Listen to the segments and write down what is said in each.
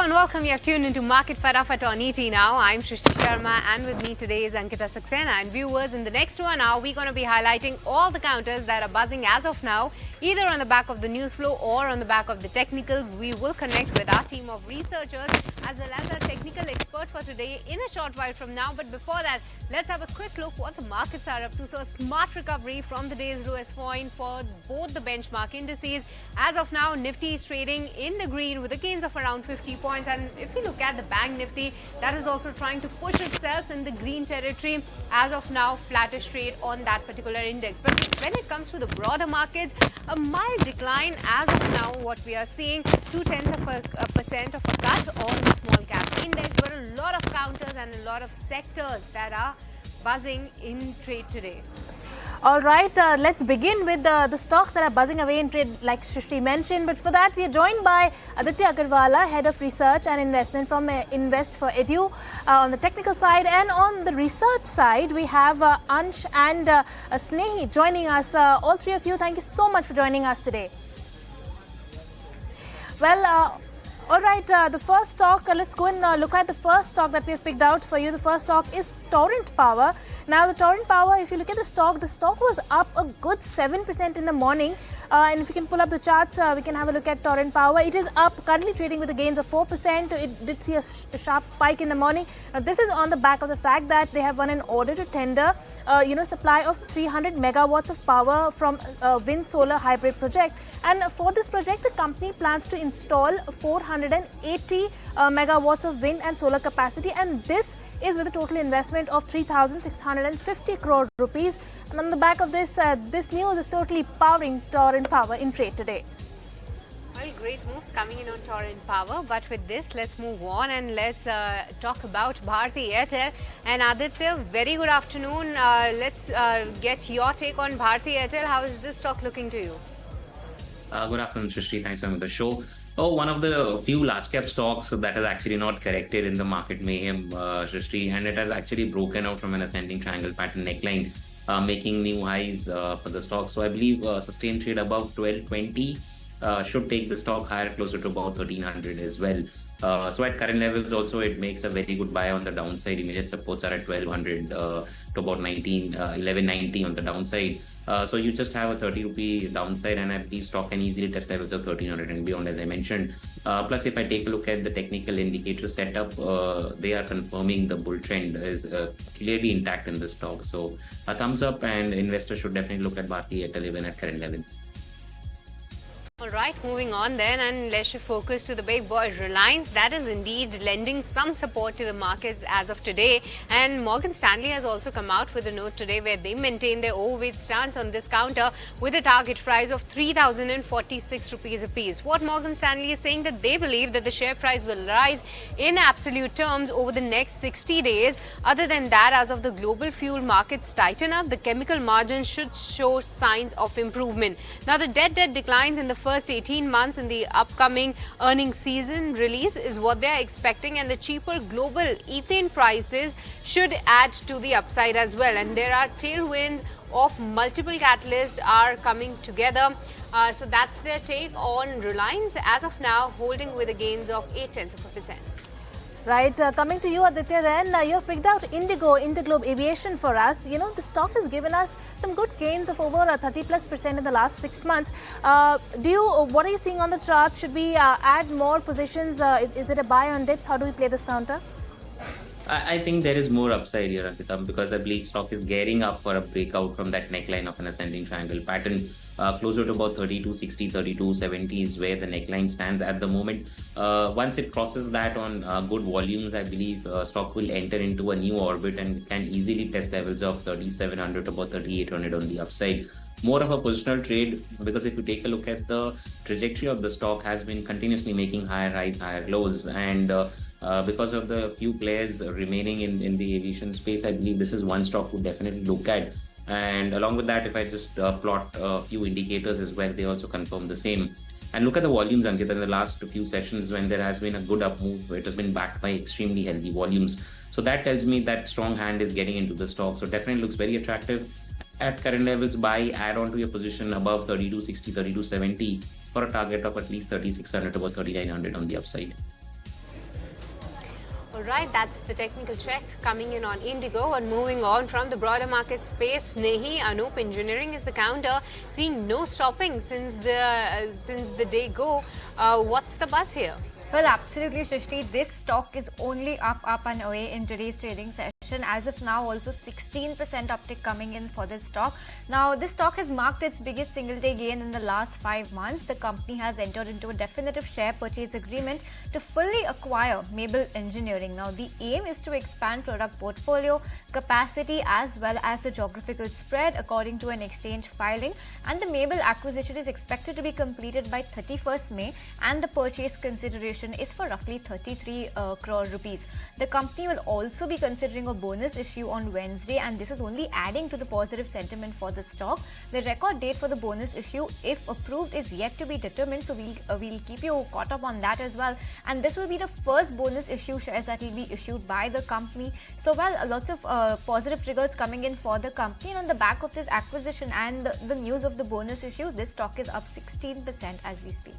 and welcome. You have tuned into Market Fatafat on ET Now. I'm Shrishti Sharma and with me today is Ankita Saxena. And viewers, in the next 1 hour, we're going to be highlighting all the counters that are buzzing as of now, either on the back of the news flow or on the back of the technicals. We will connect with our team of researchers as well as our technical expert for today in a short while from now. But before that, let's have a quick look what the markets are up to. So a smart recovery from the day's lowest point for both the benchmark indices. As of now, Nifty is trading in the green with the gains of around 50 points. And if you look at the Bank Nifty, that is also trying to push itself in the green territory. As of now, flattish trade on that particular index. But when it comes to the broader markets, a mild decline as of now. What we are seeing, 0.2% of a cut on the small cap index, but a lot of counters and a lot of sectors that are buzzing in trade today. All right, let's begin with the stocks that are buzzing away in trade, like Shrishti mentioned. But for that, we are joined by Aditya Agarwala, Head of Research and Investment from Invest for Edu on the technical side. And on the research side, we have Ansh and Snehi joining us. All three of you, thank you so much for joining us today. Well, all right, the first stock, let's go and look at the first stock that we have picked out for you. The first stock is Torrent Power. Now, the Torrent Power, if you look at the stock was up a good 7% in the morning. And if you can pull up the charts, we can have a look at Torrent Power. It is up, currently trading with the gains of 4%. It did see a sharp spike in the morning. Now, this is on the back of the fact that they have won an order to tender, supply of 300 megawatts of power from wind solar hybrid project. And for this project, the company plans to install 480 megawatts of wind and solar capacity. And this is with a total investment of 3,650 crore rupees. And on the back of this, this news is totally powering Torrent Power in trade today. Well, great moves coming in on Torrent Power. But with this, let's move on and let's talk about Bharti Airtel. And Aditya, very good afternoon. Let's get your take on Bharti Airtel. How is this stock looking to you? Good afternoon, Shrishti. Thanks for the show. One of the few large cap stocks that has actually not corrected in the market mayhem, Shrishti, and it has actually broken out from an ascending triangle pattern neckline, making new highs for the stock. So I believe sustained trade above 1220 should take the stock higher, closer to about 1300 as well. So at current levels also, it makes a very good buy on the downside. Immediate supports are at 1200 to about 1190 on the downside. So you just have a 30 rupee downside, and I believe stock can easily test levels of 1300 and beyond, as I mentioned. Plus, if I take a look at the technical indicator setup, they are confirming the bull trend is clearly intact in the stock. So a thumbs up, and investors should definitely look at Bharti Airtel even at current levels. All right, moving on then, and let's focus to the big boy Reliance. That is indeed lending some support to the markets as of today. And Morgan Stanley has also come out with a note today where they maintain their overweight stance on this counter with a target price of 3,046 rupees a piece. What Morgan Stanley is saying that they believe that the share price will rise in absolute terms over the next 60 days. Other than that, as of the global fuel markets tighten up, the chemical margins should show signs of improvement. Now, the debt declines in the first 18 months in the upcoming earnings season release is what they are expecting, and the cheaper global ethane prices should add to the upside as well. And there are tailwinds of multiple catalysts are coming together. So that's their take on Reliance as of now, holding with the gains of 0.8%. Right, coming to you, Aditya, then you have picked out Indigo, Interglobe Aviation for us. You know, the stock has given us some good gains of over 30+% in the last 6 months. What are you seeing on the chart? Should we add more positions? Is it a buy on dips? How do we play this counter? I think there is more upside here, Ankita, because I believe stock is gearing up for a breakout from that neckline of an ascending triangle pattern. Closer to about 3260, 3270 is where the neckline stands at the moment. Once it crosses that on good volumes, I believe stock will enter into a new orbit and can easily test levels of 3700 to about 3800 on the upside. More of a positional trade, because if you take a look at the trajectory of the stock has been continuously making higher highs, higher lows, and because of the few players remaining in the aviation space, I believe this is one stock to definitely look at. And along with that, if I just plot a few indicators as well, they also confirm the same. And look at the volumes, Ankita, in the last few sessions when there has been a good up move, it has been backed by extremely healthy volumes. So that tells me that strong hand is getting into the stock. So definitely looks very attractive. At current levels, buy, add on to your position above 3260, 3270 for a target of at least 3600 to about 3900 on the upside. All right, that's the technical check coming in on Indigo. And moving on from the broader market space, Nehi Anup Engineering is the counter, seeing no stopping since the day go. What's the buzz here? Well, absolutely, Shrishti. This stock is only up and away in today's trading session. As of now, also 16% uptick coming in for this stock. Now, this stock has marked its biggest single-day gain in the last 5 months. The company has entered into a definitive share purchase agreement to fully acquire Mabel Engineering. Now, the aim is to expand product portfolio, capacity, as well as the geographical spread, according to an exchange filing. And the Mabel acquisition is expected to be completed by 31st May, and the purchase consideration is for roughly 33 crore rupees. The company will also be considering a bonus issue on Wednesday, and this is only adding to the positive sentiment for the stock. The record date for the bonus issue, if approved, is yet to be determined, so we'll keep you caught up on that as well. And this will be the first bonus issue shares that will be issued by the company. So, well, lots of positive triggers coming in for the company, and on the back of this acquisition and the news of the bonus issue, this stock is up 16% as we speak.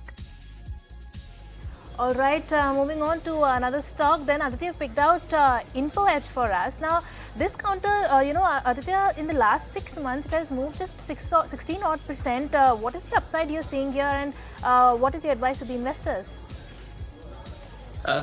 All right, moving on to another stock. Then Aditya picked out Info Edge for us. Now, this counter, Aditya, in the last 6 months, it has moved just 16 odd percent. What is the upside you're seeing here, and what is your advice to the investors?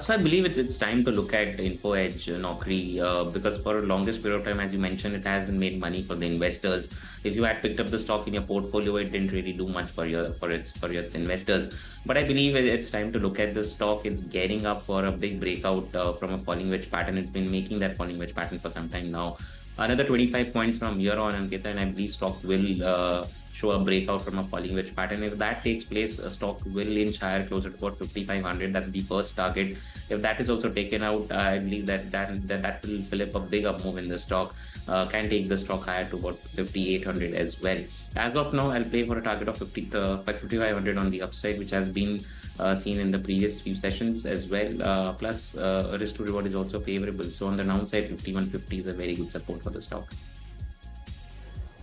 So I believe it's time to look at Info Edge Naukri because for the longest period of time, as you mentioned, it hasn't made money for the investors. If you had picked up the stock in your portfolio, it didn't really do much for its investors. But I believe it's time to look at the stock. It's getting up for a big breakout from a falling wedge pattern. It's been making that falling wedge pattern for some time now. Another 25 points from here on, Ankita, and I believe stock will show a breakout from a falling wedge pattern. If that takes place, a stock will inch higher, closer to about 5,500. That's the first target. If that is also taken out, I believe that will fill up a big up move in the stock. Can take the stock higher to about 5,800 as well. As of now, I'll play for a target of 5,500 on the upside, which has been seen in the previous few sessions as well. Plus, risk to reward is also favorable. So on the downside, 5,150 is a very good support for the stock.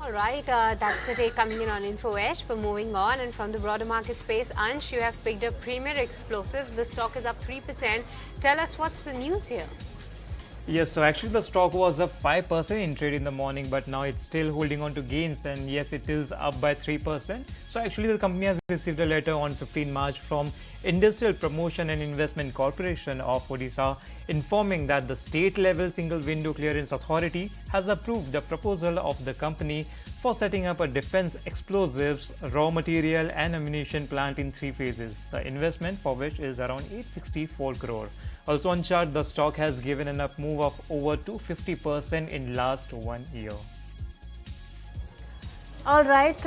All right, that's the take coming in on Info Edge. But moving on, and from the broader market space, Ansh, you have picked up Premier Explosives. The stock is up 3%. Tell us what's the news here. Yes, so actually the stock was up 5% in trade in the morning, but now it's still holding on to gains, and yes, it is up by 3%. So actually the company has received a letter on 15 March from Industrial Promotion and Investment Corporation of Odisha, informing that the state-level single window clearance authority has approved the proposal of the company for setting up a defense explosives, raw material and ammunition plant in 3 phases, the investment for which is around 864 crore. Also on chart, the stock has given an up move of over 250% in last 1 year. All right,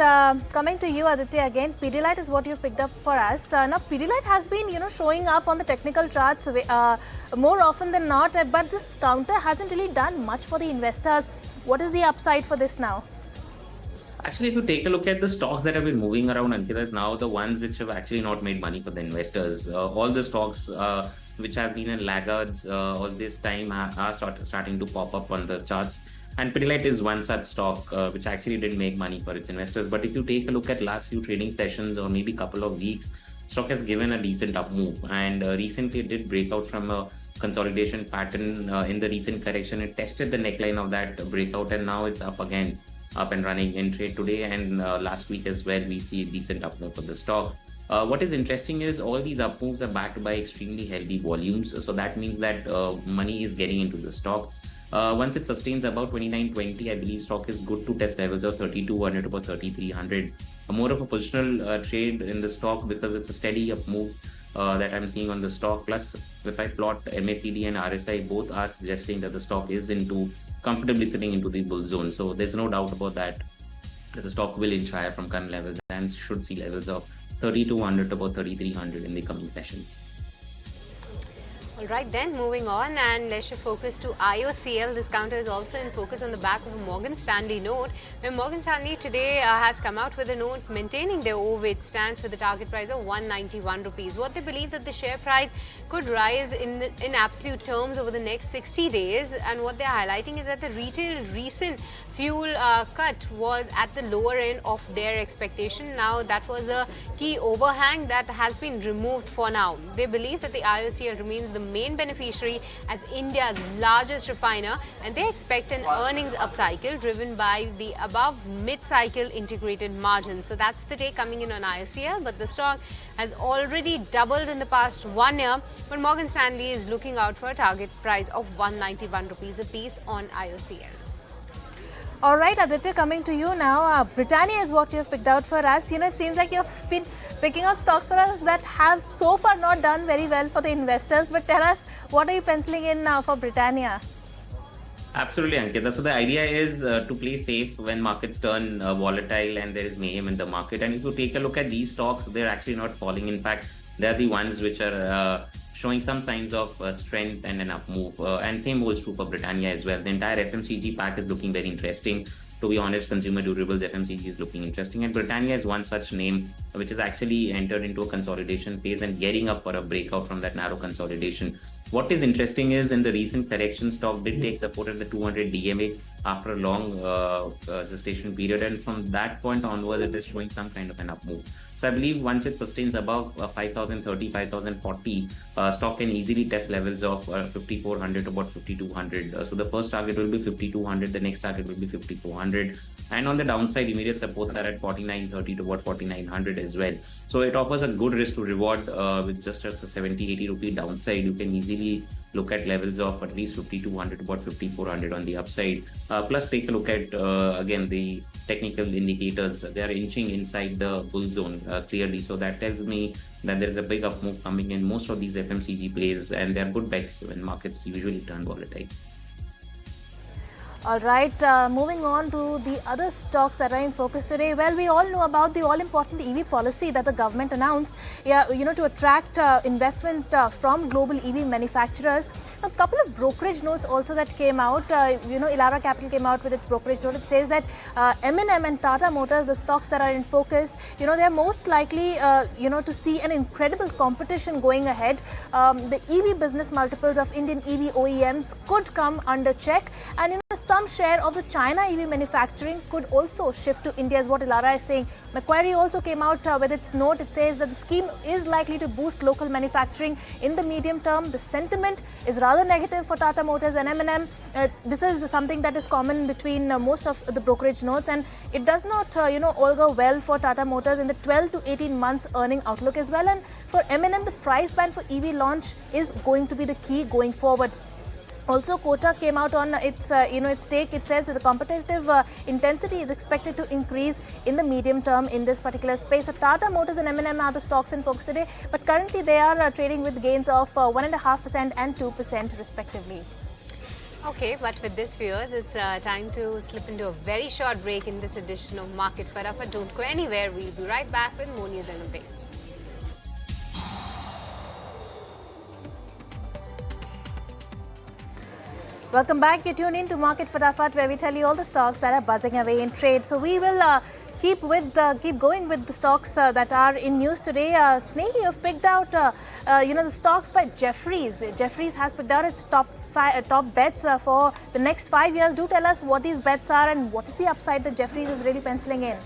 coming to you, Aditya, again, PDLite is what you picked up for us. Now, PDLite has been, showing up on the technical charts more often than not, but this counter hasn't really done much for the investors. What is the upside for this now? Actually, if you take a look at the stocks that have been moving around, Ankita, is now the ones which have actually not made money for the investors. All the stocks which have been in laggards all this time are starting to pop up on the charts. And PDLite is one such stock which actually didn't make money for its investors. But if you take a look at last few trading sessions or maybe couple of weeks, stock has given a decent up move. And recently it did break out from a consolidation pattern in the recent correction. It tested the neckline of that breakout, and now it's up again, up and running in trade today. And last week as well, we see a decent up move for the stock. What is interesting is all these up moves are backed by extremely healthy volumes. So that means that money is getting into the stock. Once it sustains about 29.20, I believe stock is good to test levels of 3,200 to about 3,300. More of a positional trade in the stock because it's a steady up move that I'm seeing on the stock. Plus, if I plot MACD and RSI, both are suggesting that the stock is comfortably sitting into the bull zone. So there's no doubt about that the stock will inch higher from current levels and should see levels of 3,200 to about 3,300 in the coming sessions. All right, then moving on, and let's focus to IOCL. This counter is also in focus on the back of a Morgan Stanley note, where Morgan Stanley today has come out with a note maintaining their overweight stance with a target price of 191 rupees. What they believe that the share price could rise in absolute terms over the next 60 days, and what they're highlighting is that the retail recent fuel cut was at the lower end of their expectation. Now, that was a key overhang that has been removed for now. They believe that the IOCL remains the main beneficiary as India's largest refiner, and they expect an earnings upcycle driven by the above mid-cycle integrated margins. So that's the take coming in on IOCL, but the stock has already doubled in the past 1 year. But Morgan Stanley is looking out for a target price of 191 rupees a piece on IOCL. All right, Aditya, coming to you now. Britannia is what you've picked out for us. It seems like you've been picking out stocks for us that have so far not done very well for the investors. But tell us, what are you penciling in now for Britannia? Absolutely, Ankita. So the idea is to play safe when markets turn volatile and there is mayhem in the market. And if you take a look at these stocks, they're actually not falling. In fact, they're the ones which are showing some signs of strength and an up move. And same holds true for Britannia as well. The entire FMCG pack is looking very interesting. To be honest, consumer durables FMCG is looking interesting. And Britannia is one such name which has actually entered into a consolidation phase and gearing up for a breakout from that narrow consolidation. What is interesting is in the recent correction, stock did take support at the 200 DMA after a long gestation period, and from that point onwards, it is showing some kind of an up move. So I believe once it sustains above 5,030, 5,040, stock can easily test levels of 5,400 to about 5,200. So the first target will be 5,200, the next target will be 5,400. And on the downside, immediate supports are at 4,930 to about 4,900 as well. So it offers a good risk to reward with just a 70, 80 rupee downside. You can easily look at levels of at least 5,200 to about 5,400 on the upside. Plus take a look at, again, the technical indicators. They are inching inside the bull zone clearly. So that tells me that there is a big up move coming in most of these FMCG plays, and they are good bets when markets usually turn volatile. All right, moving on to the other stocks that are in focus today. Well, we all know about the all-important EV policy that the government announced, to attract investment from global EV manufacturers. A couple of brokerage notes also that came out. Elara Capital came out with its brokerage note. It says that M&M and Tata Motors, the stocks that are in focus, they are most likely, to see an incredible competition going ahead. The EV business multiples of Indian EV OEMs could come under check, and some share of the China EV manufacturing could also shift to India, is what Elara is saying. Macquarie also came out with its note. It says that the scheme is likely to boost local manufacturing in the medium term. The sentiment is rather negative for Tata Motors and M&M. This is something that is common between most of the brokerage notes, and it does not, all go well for Tata Motors in the 12 to 18 months earning outlook as well. And for M&M, the price band for EV launch is going to be the key going forward. Also, Kotak came out on its take. It says that the competitive intensity is expected to increase in the medium term in this particular space. So Tata Motors and M&M are the stocks in focus today, but currently they are trading with gains of 1.5% and 2% respectively. Okay, but with this, viewers, it's time to slip into a very short break in this edition of Market Fatafat. Don't go anywhere. We'll be right back with more news and updates. Welcome back. You tune in to Market Fatafat, where we tell you all the stocks that are buzzing away in trade. So we will keep going with the stocks that are in news today. Snehi, you've picked out the stocks by Jefferies. Jefferies has picked out its top bets for the next 5 years. Do tell us what these bets are and what is the upside that Jefferies is really penciling in.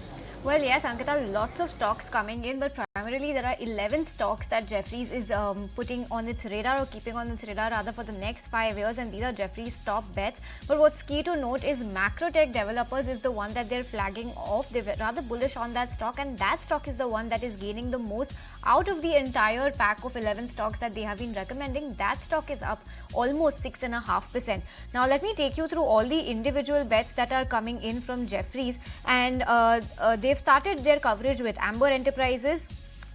Well, yes, Ankita, lots of stocks coming in, but primarily there are 11 stocks that Jefferies is putting on its radar, or keeping on its radar rather, for the next 5 years, and these are Jefferies' top bets. But what's key to note is Macrotech Developers is the one that they're flagging off. They're rather bullish on that stock, and that stock is the one that is gaining the most out of the entire pack of 11 stocks that they have been recommending. That stock is up almost 6.5%. Now, let me take you through all the individual bets that are coming in from Jefferies, and they've started their coverage with Amber Enterprises.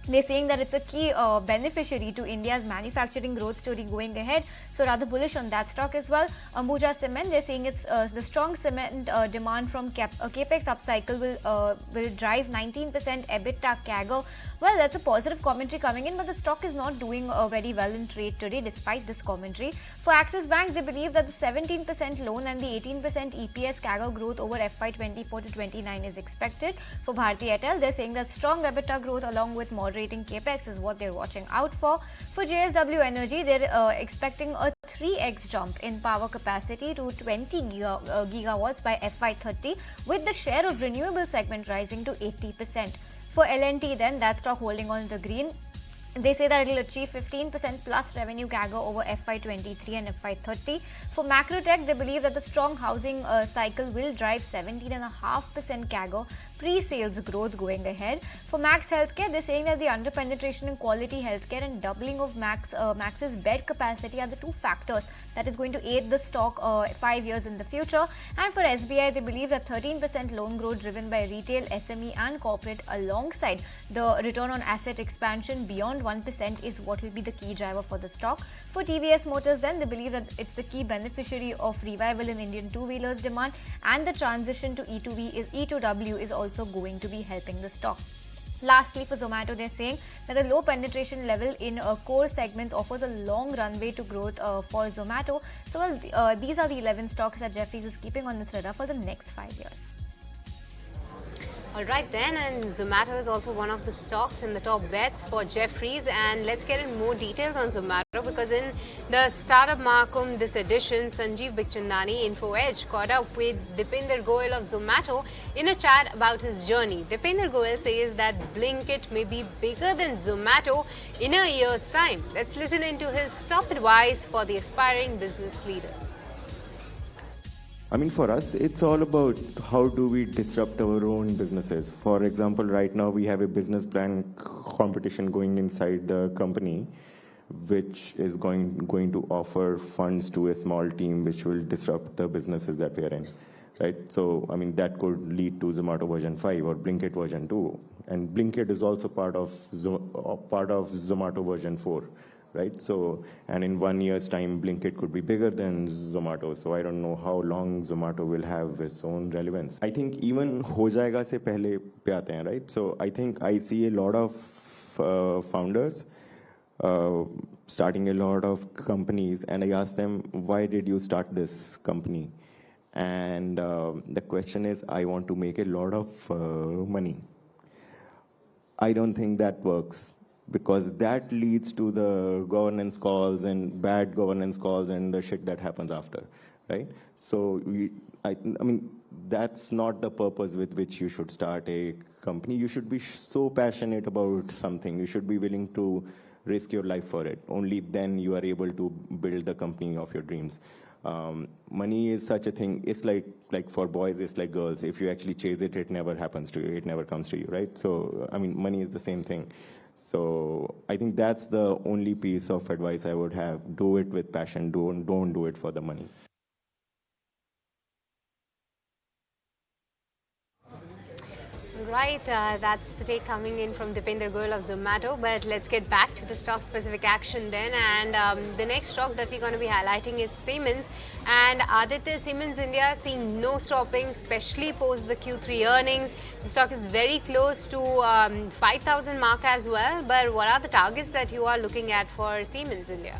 They're saying that it's a key beneficiary to India's manufacturing growth story going ahead. So rather bullish on that stock as well. Ambuja Cement, they're saying it's the strong cement demand from capex upcycle will drive 19% EBITDA CAGR. Well, that's a positive commentary coming in, but the stock is not doing very well in trade today despite this commentary. For Axis Bank, they believe that the 17% loan and the 18% EPS CAGR growth over FY24 to 29 is expected. For Bharti Airtel, they're saying that strong EBITDA growth along with moderating capex is what they're watching out for. For JSW Energy, they're expecting a 3x jump in power capacity to 20 gigawatts by FY30, with the share of renewable segment rising to 80%. For L&T then, that stock holding on to the green. They say that it will achieve 15% plus revenue CAGR over FY23 and FY30. For Macrotech, they believe that the strong housing cycle will drive 17.5% CAGR pre-sales growth going ahead. For Max Healthcare, they're saying that the under-penetration in quality healthcare and doubling of Max's bed capacity are the two factors that is going to aid the stock 5 years in the future. And for SBI, they believe that 13% loan growth driven by retail, SME and corporate alongside the return on asset expansion beyond 1% is what will be the key driver for the stock. For TVS Motors then, they believe that it's the key beneficiary of revival in Indian two-wheelers demand, and the transition to E2W is also going to be helping the stock. Lastly, for Zomato, they're saying that the low penetration level in core segments offers a long runway to growth for Zomato. So these are the 11 stocks that Jefferies is keeping on this radar for the next 5 years. All right then, and Zomato is also one of the stocks in the top bets for Jefferies, and let's get in more details on Zomato, because in the startup Mahakumbh this edition, Sanjeev Bikhchandani, Info Edge, caught up with Dipender Goyal of Zomato in a chat about his journey. Dipender Goyal says that Blinkit may be bigger than Zomato in a year's time. Let's listen into his top advice for the aspiring business leaders. I mean, for us, it's all about how do we disrupt our own businesses. For example, right now we have a business plan competition going inside the company, which is going to offer funds to a small team, which will disrupt the businesses that we are in, right? So, I mean, that could lead to Zomato version 5 or Blinkit version 2. And Blinkit is also part of Zomato version 4. Right? So, and in 1 year's time, Blinkit could be bigger than Zomato. So I don't know how long Zomato will have its own relevance. I think even ho jayega se pehle pe aate hain, right? So I think I see a lot of founders starting a lot of companies, and I ask them, why did you start this company? And the question is, I want to make a lot of money. I don't think that works, because that leads to the governance calls and bad governance calls and the shit that happens after, right? So, I mean, that's not the purpose with which you should start a company. You should be so passionate about something. You should be willing to risk your life for it. Only then you are able to build the company of your dreams. Money is such a thing. It's like for boys, it's like girls. If you actually chase it, it never happens to you. It never comes to you, right? So, I mean, money is the same thing. So I think that's the only piece of advice I would have. Do it with passion. Don't do it for the money. Right, that's the take coming in from Dipender Goyal of Zomato. But let's get back to the stock-specific action then. And the next stock that we're going to be highlighting is Siemens. And Aditya, Siemens India seeing no stopping, especially post the Q3 earnings. The stock is very close to 5,000 mark as well. But what are the targets that you are looking at for Siemens India?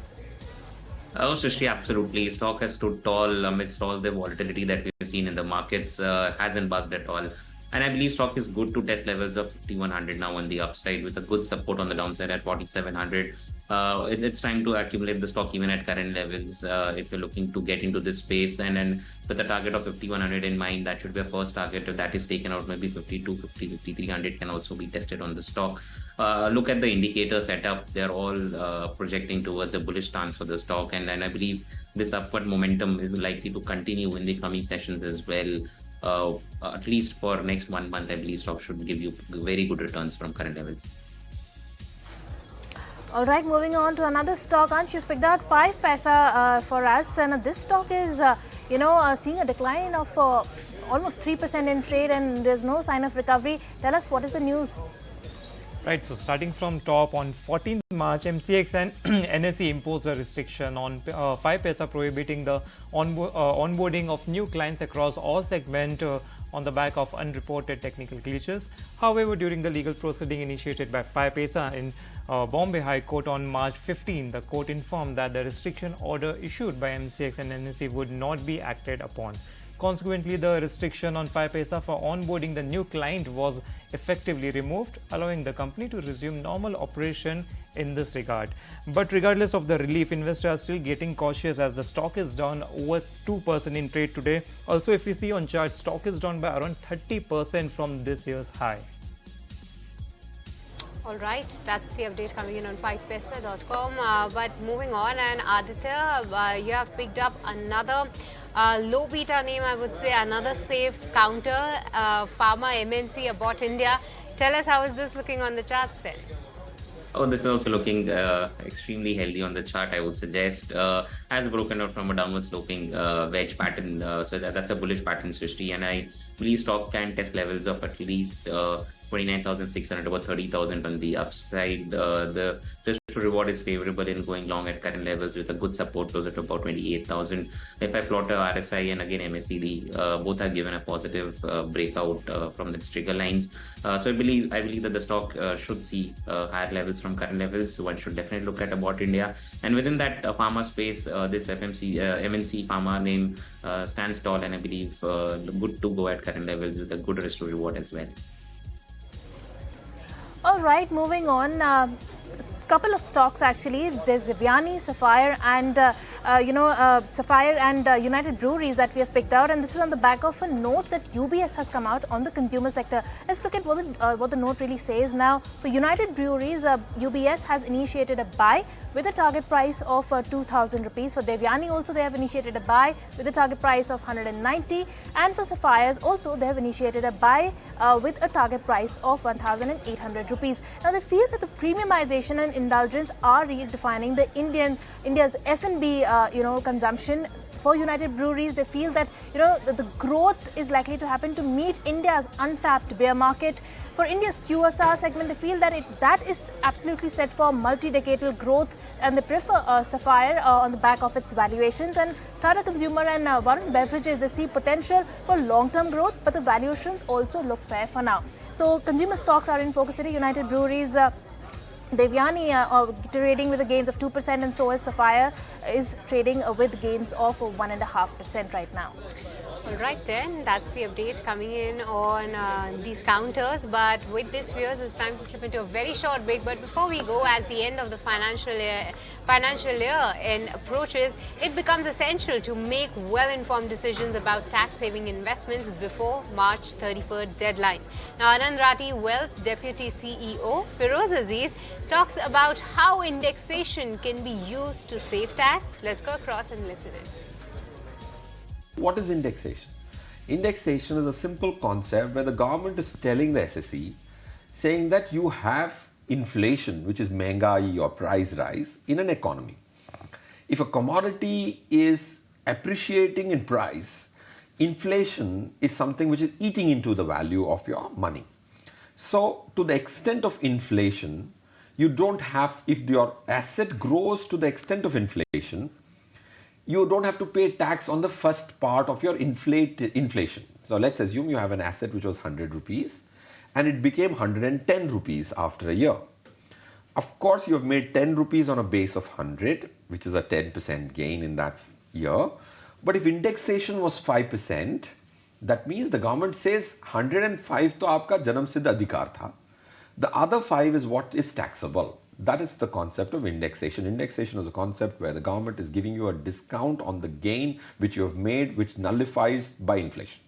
Oh, Srishti, absolutely. Stock has stood tall amidst all the volatility that we've seen in the markets. Hasn't buzzed at all. And I believe stock is good to test levels of 5,100 now on the upside, with a good support on the downside at 4,700. It's time to accumulate the stock even at current levels if you're looking to get into this space. And then with the target of 5,100 in mind, that should be a first target. If that is taken out, maybe 5,250, 5,300 can also be tested on the stock. Look at the indicator setup. They're all projecting towards a bullish stance for the stock. And I believe this upward momentum is likely to continue in the coming sessions as well. At least for next 1 month, I believe stock should give you very good returns from current levels. All right, moving on to another stock. Ansh, you've picked out 5 PESA for us, and this stock is, seeing a decline of almost 3% in trade, and there's no sign of recovery. Tell us, what is the news? Right, so starting from top, on 14th March, MCX and NSE imposed a restriction on 5 PESA prohibiting the onboarding of new clients across all segments on the back of unreported technical glitches. However, during the legal proceeding initiated by 5 PESA in Bombay High Court on March 15, the court informed that the restriction order issued by MCX and NSE would not be acted upon. Consequently, the restriction on 5 PESA for onboarding the new client was effectively removed, allowing the company to resume normal operation in this regard. But regardless of the relief, investors are still getting cautious as the stock is down over 2% in trade today. Also, if we see on chart, stock is down by around 30% from this year's high. All right, that's the update coming in on 5paisa.com. But moving on, and Aditya, you have picked up another low beta name, I would say, another safe counter, Pharma MNC about India. Tell us, how is this looking on the charts then? Oh, this is also looking extremely healthy on the chart, I would suggest. Has broken out from a downward sloping wedge pattern. So that's a bullish pattern, Srishti. And I believe stock can test levels of at least 29,600, about 30,000 on the upside. The risk to reward is favorable in going long at current levels with a good support closer to about 28,000. If I plot a RSI and again MACD, both are given a positive breakout from the trigger lines. So I believe that the stock should see higher levels from current levels. So one should definitely look at about India. And within that pharma space, this MNC pharma name stands tall, and I believe good to go at current levels with a good risk to reward as well. All right, moving on. Couple of stocks actually. There's Britannia, Sapphire, and Sapphire and United Breweries that we have picked out, and this is on the back of a note that UBS has come out on the consumer sector. Let's look at what the note really says. Now, for United Breweries, UBS has initiated a buy with a target price of 2,000 rupees. For Devyani also, they have initiated a buy with a target price of 190, and for Sapphires also, they have initiated a buy with a target price of 1,800 rupees. Now, they feel that the premiumization and indulgence are redefining the India's F&B consumption. For United Breweries, they feel that the growth is likely to happen to meet India's untapped beer market. For India's QSR segment, they feel that that is absolutely set for multi-decadal growth, and they prefer Sapphire on the back of its valuations. And Tata Consumer and Varun Beverages, they see potential for long-term growth, but the valuations also look fair for now. So consumer stocks are in focus today. United Breweries, Devyani trading with the gains of 2%, and so is Sapphire is trading with gains of 1.5% right now. All right then, that's the update coming in on these counters. But with this, viewers, it's time to slip into a very short break. But before we go, as the end of the financial year approaches, it becomes essential to make well-informed decisions about tax-saving investments before March 31st deadline. Now, Anand Rathi Wealth's Deputy CEO, Firoz Aziz, talks about how indexation can be used to save tax. Let's go across and listen in. What is indexation? Indexation is a simple concept where the government is telling the SSE, saying that you have inflation, which is mehengai or price rise in an economy. If a commodity is appreciating in price, inflation is something which is eating into the value of your money. So to the extent of inflation, you don't have, if your asset grows to the extent of inflation, you don't have to pay tax on the first part of your inflation. So let's assume you have an asset which was 100 rupees and it became 110 rupees after a year. Of course, you have made 10 rupees on a base of 100, which is a 10% gain in that year. But if indexation was 5%, that means the government says 105 to aapka janam siddha adhikar tha. The other 5 is what is taxable. That is the concept of indexation. Indexation is a concept where the government is giving you a discount on the gain which you have made, which nullifies by inflation.